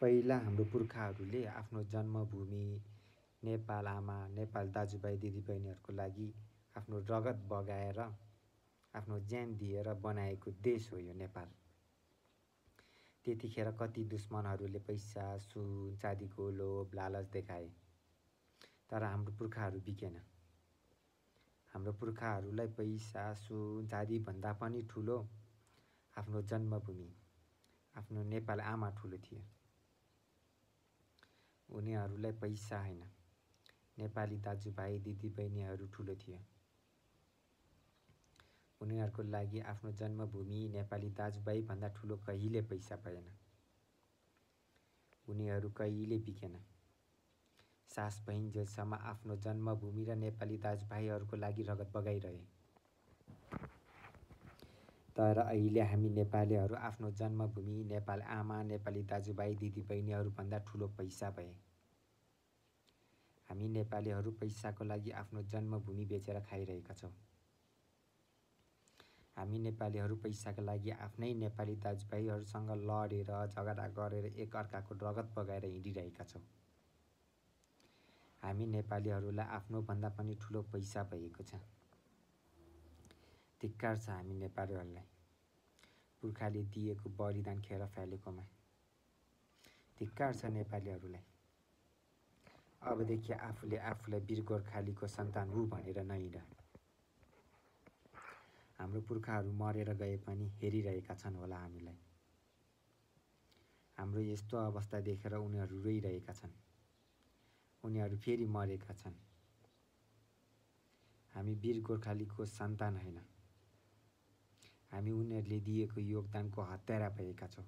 पहिला हाम्रो पुर्खाहरूले आफ्नो जन्मभूमि नेपाल आमा, नेपाल दाजुभाइ दिदीबहिनीहरूको लागि आफ्नो रगत बगाएर, आफ्नो ज्यान दिएर बनाएको देश हो यो नेपाल। त्यतिखेर कति दुश्मनहरूले पैसा, सुन, चाँदीको लोभ, लालच देखाए, तर हाम्रो पुर्खाहरू बिकेन। हाम्रो पुर्खाहरूलाई पैसा, सुन, चाँदीभन्दा पनि ठुलो आफ्नो जन्मभूमि, आफ्नो नेपाल आमा ठुलो थियो। उनीहरूलाई पैसा होइन, नेपाली दाजुभाइ दिदीबहिनीहरू ठुलो थियो। उनीहरूको लागि आफ्नो जन्मभूमि, नेपाली दाजुभाइभन्दा ठुलो कहिले पैसा भएन। उनीहरू कहिले बिकेन। सास बहिन्जेलसम्म आफ्नो जन्मभूमि र नेपाली दाजुभाइहरूको लागि रगत बगाइरहे। तर अहिले हामी नेपालीहरू आफ्नो जन्मभूमि, नेपाल आमा, नेपाली दाजुभाइ दिदीबहिनीहरूभन्दा ठुलो पैसा भए। हामी नेपालीहरू पैसाको लागि आफ्नो जन्मभूमि बेचेर खाइरहेका छौँ। हामी नेपालीहरू पैसाका लागि आफ्नै नेपाली दाजुभाइहरूसँग लडेर, झगडा गरेर एकअर्काको रगत बगाएर हिँडिरहेका छौँ। हामी नेपालीहरूलाई आफ्नोभन्दा पनि ठुलो पैसा भएको छ। धिक्कार छ हामी नेपालीहरूलाई, पुर्खाले दिएको बलिदान खेर फालेकोमा। धिक्कार छ नेपालीहरूलाई। अबदेखि आफूले आफूलाई वीर गोर्खालीको सन्तान हुँ भनेर नहिँड। हाम्रो पुर्खाहरू मरेर गए पनि हेरिरहेका छन् होला हामीलाई। हाम्रो यस्तो अवस्था देखेर उनीहरू रोइरहेका छन्। उनीहरू फेरि मरेका छन्। हामी वीर गोर्खालीको सन्तान होइन, हामी उनीहरूले दिएको योगदानको हत्यारा भएका छौँ।